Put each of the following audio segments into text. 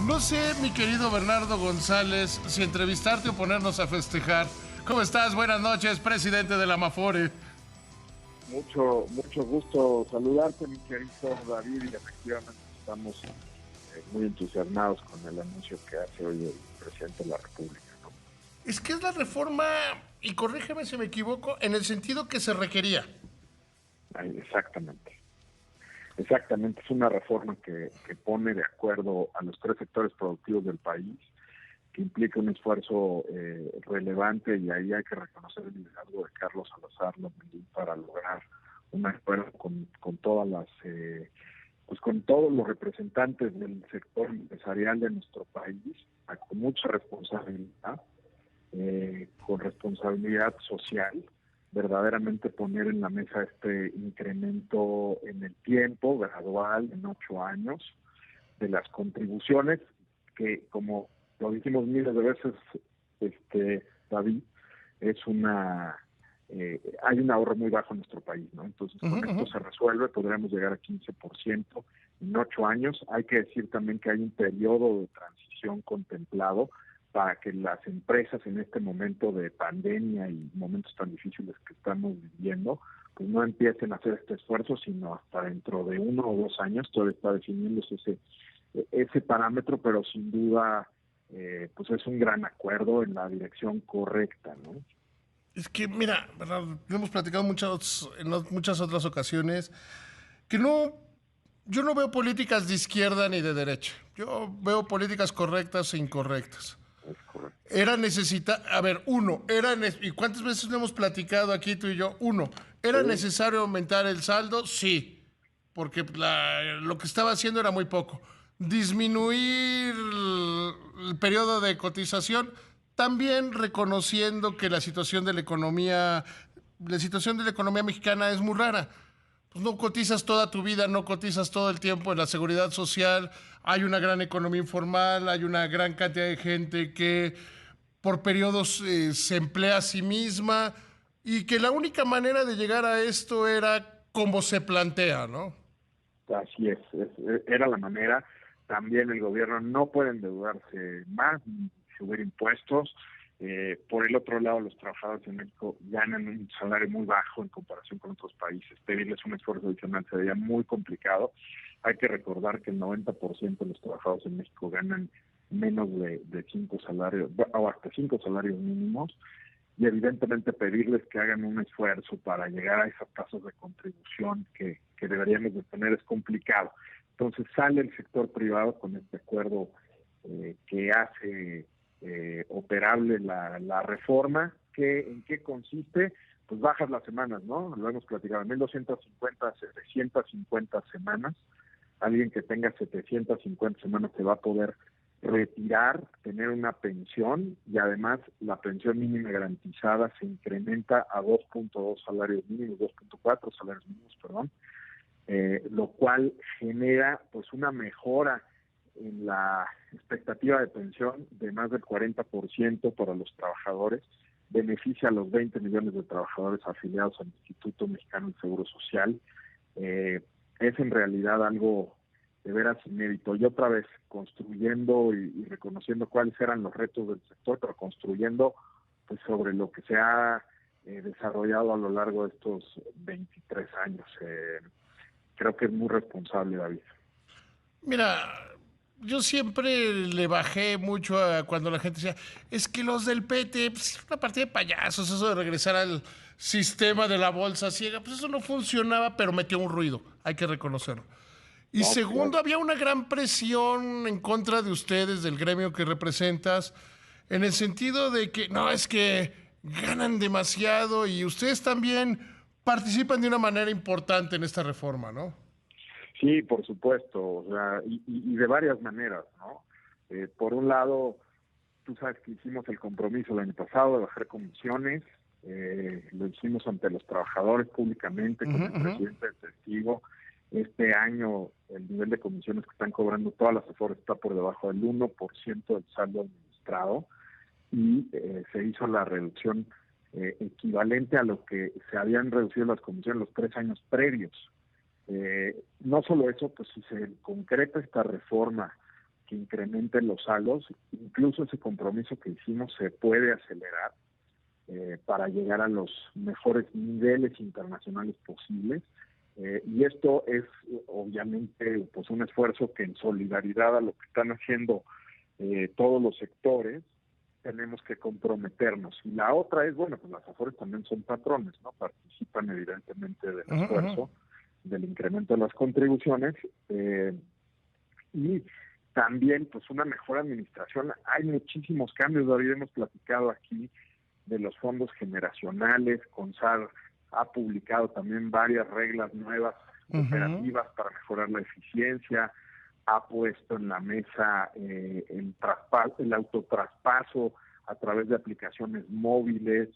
No sé, mi querido Bernardo González, si entrevistarte o ponernos a festejar. ¿Cómo estás? Buenas noches, presidente de la Amafore. Mucho gusto saludarte, mi querido David, y efectivamente estamos muy entusiasmados con el anuncio que hace hoy el presidente de la República, ¿no? Es que es la reforma, y corrígeme si me equivoco, en el sentido que se requería. Ay, exactamente, es una reforma que pone de acuerdo a los tres sectores productivos del país, que implica un esfuerzo relevante, y ahí hay que reconocer el liderazgo de Carlos Salazar Lomelí para lograr un acuerdo con todas las pues con todos los representantes del sector empresarial de nuestro país, con mucha responsabilidad, con responsabilidad social, verdaderamente poner en la mesa este incremento en el tiempo, gradual, en 8 años, de las contribuciones, que como lo dijimos miles de veces, David, es hay un ahorro muy bajo en nuestro país, ¿no? Entonces, con esto se resuelve, podríamos llegar a 15% en 8 años. Hay que decir también que hay un periodo de transición contemplado para que las empresas en este momento de pandemia y momentos tan difíciles que estamos viviendo, pues no empiecen a hacer este esfuerzo, sino hasta dentro de 1 o 2 años. Todavía está definiéndose ese parámetro, pero sin duda pues es un gran acuerdo en la dirección correcta, ¿no? Es que, mira, ¿verdad? Lo hemos platicado muchas otras ocasiones, que no, yo no veo políticas de izquierda ni de derecha. Yo veo políticas correctas e incorrectas. Es correcto. A ver, ¿y cuántas veces lo hemos platicado aquí tú y yo? Uno, ¿era Sí, necesario aumentar el saldo? Sí, porque lo que estaba haciendo era muy poco. Disminuir el periodo de cotización, también reconociendo que la situación de la economía mexicana es muy rara. Pues no cotizas toda tu vida, no cotizas todo el tiempo en la seguridad social, hay una gran economía informal, hay una gran cantidad de gente que por periodos se emplea a sí misma, y que la única manera de llegar a esto era como se plantea, ¿no? así era la manera. También el gobierno no puede endeudarse más ni subir impuestos. Por el otro lado, los trabajadores en México ganan un salario muy bajo en comparación con otros países. Pedirles un esfuerzo adicional sería muy complicado. Hay que recordar que el 90% de los trabajadores en México ganan menos de 5 salarios, o hasta 5 salarios mínimos, y evidentemente pedirles que hagan un esfuerzo para llegar a esas tasas de contribución que deberíamos de tener es complicado. Entonces sale el sector privado con este acuerdo que hace operable la reforma. ¿En qué consiste? Pues bajas las semanas, ¿no? Lo hemos platicado, 1,250 a 750 semanas. Alguien que tenga 750 semanas se va a poder retirar, tener una pensión, y además la pensión mínima garantizada se incrementa a 2.2 salarios mínimos, 2.4 salarios mínimos, perdón, lo cual genera pues una mejora en la expectativa de pensión de más del 40% para los trabajadores, beneficia a los 20 millones de trabajadores afiliados al Instituto Mexicano del Seguro Social. Es en realidad algo de veras inédito, y otra vez construyendo y reconociendo cuáles eran los retos del sector, pero construyendo pues sobre lo que se ha desarrollado a lo largo de estos 23 años. Creo que es muy responsable, David. Mira, yo siempre le bajé mucho a cuando la gente decía, es que los del PT, pues, es una partida de payasos, eso de regresar al sistema de la bolsa ciega, pues eso no funcionaba, pero metió un ruido, hay que reconocerlo. Y No, segundo, claro. había una gran presión en contra de ustedes, del gremio que representas, en el sentido de que, no, es que ganan demasiado y ustedes también participan de una manera importante en esta reforma, ¿no? Sí, por supuesto, o sea, y de varias maneras, ¿no? Por un lado, tú sabes que hicimos el compromiso el año pasado de bajar comisiones, lo hicimos ante los trabajadores públicamente, con el presidente de testigo. Este año el nivel de comisiones que están cobrando todas las Afores está por debajo del 1% del saldo administrado, y se hizo la reducción equivalente a lo que se habían reducido las comisiones los 3 años previos. No solo eso, pues si se concreta esta reforma que incrementen los saldos. Incluso ese compromiso que hicimos se puede acelerar para llegar a los mejores niveles internacionales posibles. Y esto es obviamente pues un esfuerzo que en solidaridad a lo que están haciendo todos los sectores tenemos que comprometernos. Y la otra es, bueno, pues las AFORES también son patrones, ¿no? Participan evidentemente del esfuerzo, del incremento de las contribuciones, y también pues una mejor administración. Hay muchísimos cambios, David, hemos platicado aquí de los fondos generacionales. CONSAR ha publicado también varias reglas nuevas operativas para mejorar la eficiencia, ha puesto en la mesa el autotraspaso a través de aplicaciones móviles,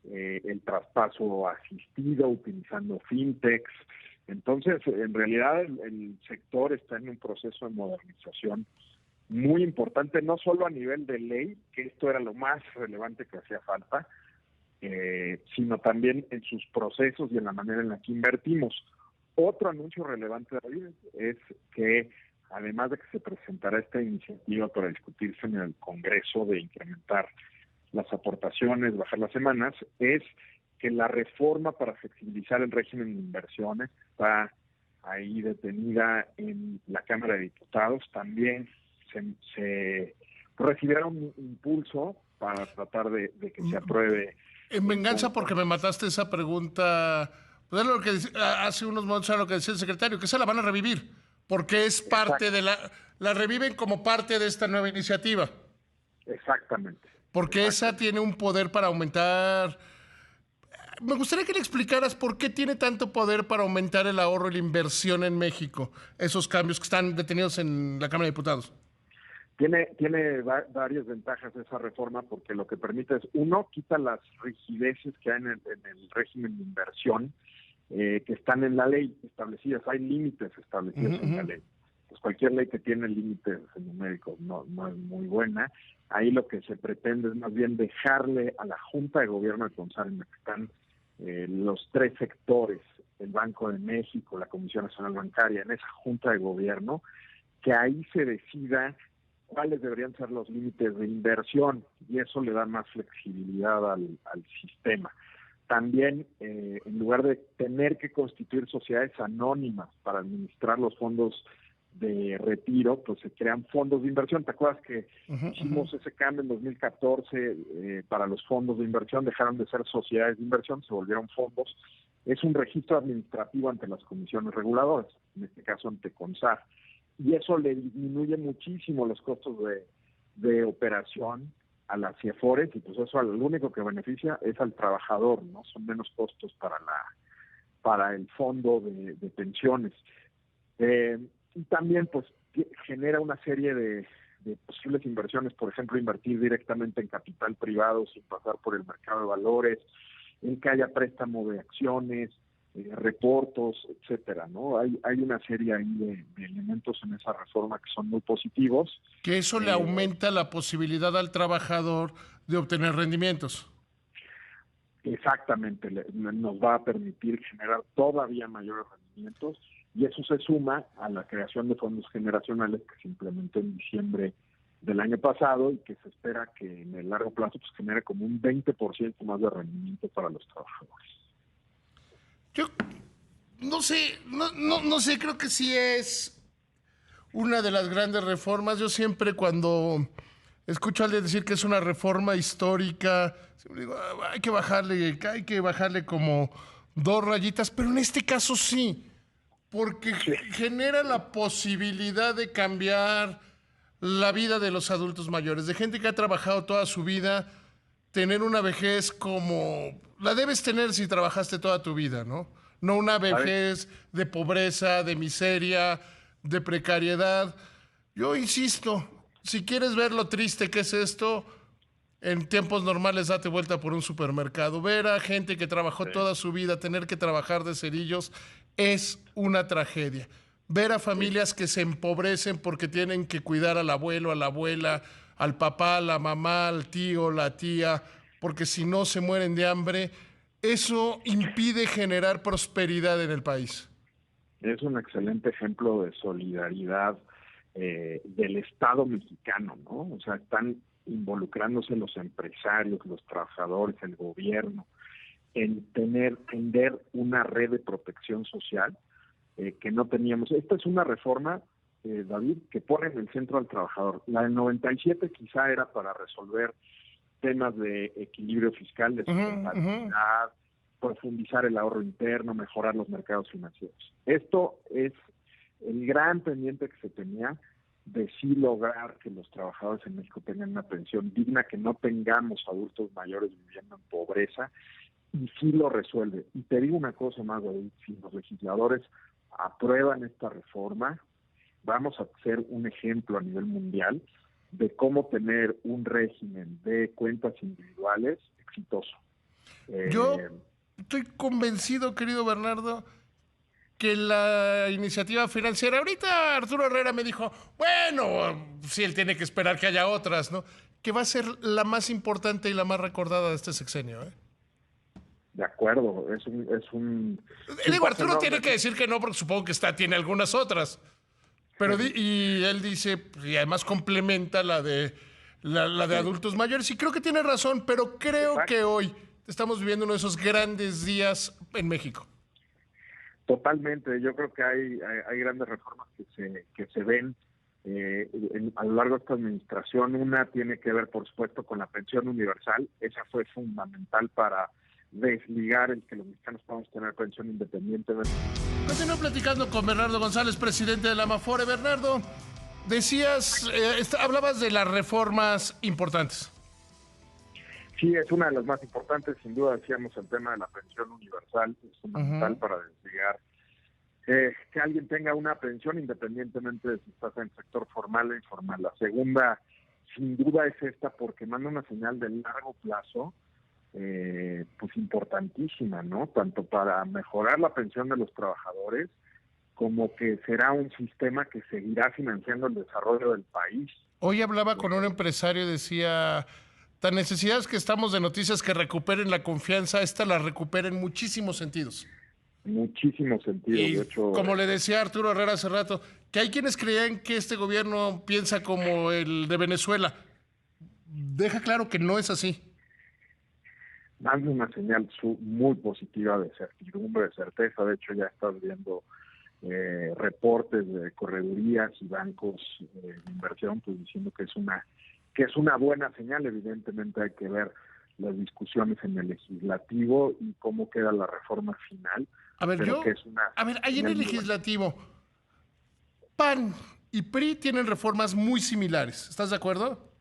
el traspaso asistido utilizando fintechs. Entonces, en realidad el sector está en un proceso de modernización muy importante, no solo a nivel de ley, que esto era lo más relevante que hacía falta, sino también en sus procesos y en la manera en la que invertimos. Otro anuncio relevante, David, es que además de que se presentará esta iniciativa para discutirse en el Congreso de incrementar las aportaciones, bajar las semanas, es que la reforma para flexibilizar el régimen de inversiones está ahí detenida en la Cámara de Diputados. También se recibirá un impulso para tratar de que se apruebe. En venganza porque me mataste esa pregunta, pues es lo que hace unos momentos era lo que decía el secretario, que se la van a revivir, porque es parte de la reviven como parte de esta nueva iniciativa. Exactamente. Porque esa tiene un poder para aumentar. Me gustaría que le explicaras por qué tiene tanto poder para aumentar el ahorro y la inversión en México, esos cambios que están detenidos en la Cámara de Diputados. Tiene varias ventajas esa reforma, porque lo que permite es, uno, quita las rigideces que hay en el régimen de inversión, que están en la ley establecidas. Hay límites establecidos en la ley. Pues cualquier ley que tiene límites numéricos no es muy buena. Ahí lo que se pretende es más bien dejarle a la Junta de Gobierno de CONSAR, en la que están los tres sectores, el Banco de México, la Comisión Nacional Bancaria, en esa Junta de Gobierno, que ahí se decida cuáles deberían ser los límites de inversión, y eso le da más flexibilidad al sistema. También, en lugar de tener que constituir sociedades anónimas para administrar los fondos de retiro, pues se crean fondos de inversión. ¿Te acuerdas que hicimos ese cambio en 2014 para los fondos de inversión? Dejaron de ser sociedades de inversión, se volvieron fondos. Es un registro administrativo ante las comisiones reguladoras, en este caso ante CONSAR, y eso le disminuye muchísimo los costos de operación a las CIEFORES, y pues eso lo único que beneficia es al trabajador, ¿no? Son menos costos para el fondo de pensiones. Y también pues genera una serie de posibles inversiones, por ejemplo, invertir directamente en capital privado sin pasar por el mercado de valores, en que haya préstamo de acciones, reportos, etcétera, ¿no? Hay una serie ahí de elementos en esa reforma que son muy positivos. Que eso le aumenta la posibilidad al trabajador de obtener rendimientos. Exactamente, nos va a permitir generar todavía mayores rendimientos, y eso se suma a la creación de fondos generacionales que se implementó en diciembre del año pasado y que se espera que en el largo plazo pues genere como un 20% más de rendimiento para los trabajadores. Yo no sé, creo que sí es una de las grandes reformas. Yo siempre cuando escucho a alguien decir que es una reforma histórica, siempre digo, hay que bajarle como 2 rayitas, pero en este caso sí, porque genera la posibilidad de cambiar la vida de los adultos mayores, de gente que ha trabajado toda su vida, tener una vejez como la debes tener si trabajaste toda tu vida, ¿no? No una vejez de pobreza, de miseria, de precariedad. Yo insisto, si quieres ver lo triste que es esto, en tiempos normales date vuelta por un supermercado. Ver a gente que trabajó toda su vida, tener que trabajar de cerillos, es una tragedia. Ver a familias que se empobrecen porque tienen que cuidar al abuelo, a la abuela, al papá, a la mamá, al tío, la tía, porque si no se mueren de hambre, eso impide generar prosperidad en el país. Es un excelente ejemplo de solidaridad del Estado mexicano, ¿no? O sea, están involucrándose los empresarios, los trabajadores, el gobierno, en tender una red de protección social que no teníamos. Esta es una reforma, David, que pone en el centro al trabajador. La del 97 quizá era para resolver temas de equilibrio fiscal, de sustentabilidad, profundizar el ahorro interno, mejorar los mercados financieros. Esto es el gran pendiente que se tenía de sí lograr que los trabajadores en México tengan una pensión digna, que no tengamos adultos mayores viviendo en pobreza, y sí lo resuelve. Y te digo una cosa más, David, si los legisladores aprueban esta reforma, vamos a ser un ejemplo a nivel mundial de cómo tener un régimen de cuentas individuales exitoso. Yo estoy convencido, querido Bernardo, que la iniciativa financiera, ahorita Arturo Herrera me dijo, bueno, sí, él tiene que esperar que haya otras, ¿no? Que va a ser la más importante y la más recordada de este sexenio, ¿eh? De acuerdo, es un Digo, Arturo tiene que decir que no, porque supongo que tiene algunas otras. Pero y él dice, y además complementa la de adultos mayores, y creo que tiene razón, pero creo que hoy estamos viviendo uno de esos grandes días en México. Totalmente, yo creo que hay grandes reformas que se ven a lo largo de esta administración. Una tiene que ver, por supuesto, con la pensión universal. Esa fue fundamental para desligar el que los mexicanos podamos tener pensión independientemente. Continúo platicando con Bernardo González, presidente de la Amafore. Bernardo, decías, hablabas de las reformas importantes. Sí, es una de las más importantes, sin duda. Decíamos el tema de la pensión universal, es fundamental para desligar que alguien tenga una pensión independientemente de si estás en el sector formal o informal. La segunda, sin duda, es esta, porque manda una señal de largo plazo, pues importantísima, ¿no? Tanto para mejorar la pensión de los trabajadores, como que será un sistema que seguirá financiando el desarrollo del país. Hoy hablaba con un empresario y decía, tan necesidades que estamos de noticias que recuperen la confianza, esta la recupera en muchísimos sentidos. Muchísimos sentidos, y de hecho. Como le decía Arturo Herrera hace rato, que hay quienes creían que este gobierno piensa como el de Venezuela. Deja claro que no es así. Dando una señal muy positiva de certidumbre, de certeza. De hecho, ya estás viendo reportes de corredurías y bancos de inversión, pues diciendo que es una buena señal. Evidentemente hay que ver las discusiones en el legislativo y cómo queda la reforma final. A ver, ahí en el legislativo, PAN y PRI tienen reformas muy similares. ¿Estás de acuerdo?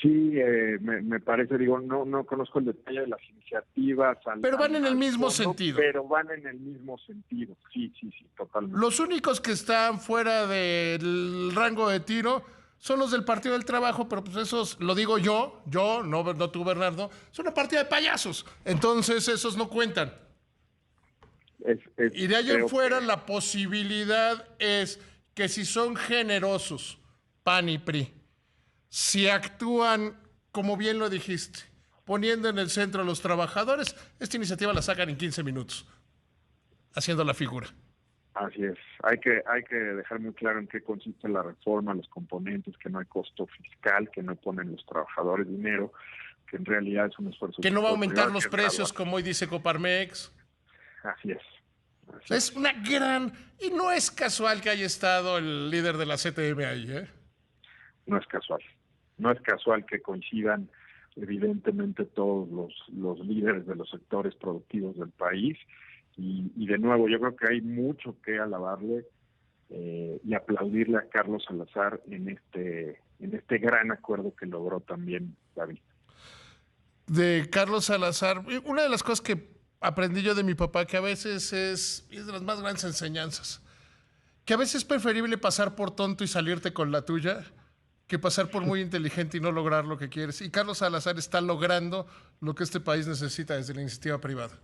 Sí, me parece, no conozco el detalle de las iniciativas. Pero van en el mismo sentido. Pero van en el mismo sentido, sí, totalmente. Los únicos que están fuera del rango de tiro son los del Partido del Trabajo, pero pues esos, lo digo yo, no tú, Bernardo, son una partida de payasos. Entonces esos no cuentan. Y de ahí en fuera la posibilidad es que si son generosos, PAN y PRI, si actúan, como bien lo dijiste, poniendo en el centro a los trabajadores, esta iniciativa la sacan en 15 minutos, haciendo la figura. Así es. Hay que dejar muy claro en qué consiste la reforma, los componentes, que no hay costo fiscal, que no ponen los trabajadores dinero, que en realidad es un esfuerzo. Que no va a aumentar los precios, como hoy dice Coparmex. Así es. Es una gran... Y no es casual que haya estado el líder de la CTM ahí, ¿eh? No es casual. No es casual que coincidan evidentemente todos los líderes de los sectores productivos del país. Y de nuevo, yo creo que hay mucho que alabarle y aplaudirle a Carlos Salazar en este gran acuerdo que logró también David. De Carlos Salazar, una de las cosas que aprendí yo de mi papá, que a veces es de las más grandes enseñanzas, que a veces es preferible pasar por tonto y salirte con la tuya que pasar por muy inteligente y no lograr lo que quieres. Y Carlos Salazar está logrando lo que este país necesita desde la iniciativa privada.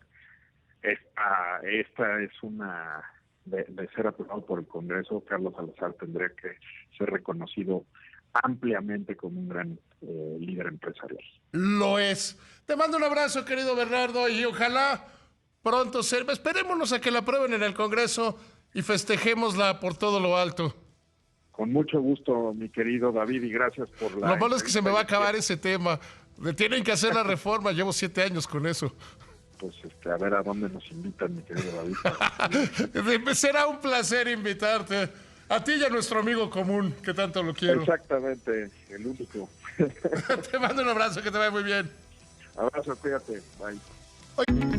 Esta es una, de ser aprobado por el Congreso, Carlos Salazar tendría que ser reconocido ampliamente como un gran líder empresarial. Lo es. Te mando un abrazo, querido Bernardo, y ojalá pronto esperémonos a que la aprueben en el Congreso y festejémosla por todo lo alto. Con mucho gusto, mi querido David, y gracias por la... Lo malo es que se me va a acabar ese tema. Le tienen que hacer la reforma, llevo 7 años con eso. Pues a ver a dónde nos invitan, mi querido David. Será un placer invitarte. A ti y a nuestro amigo común, que tanto lo quiero. Exactamente, el único. Te mando un abrazo, que te vaya muy bien. Abrazo, cuídate, bye.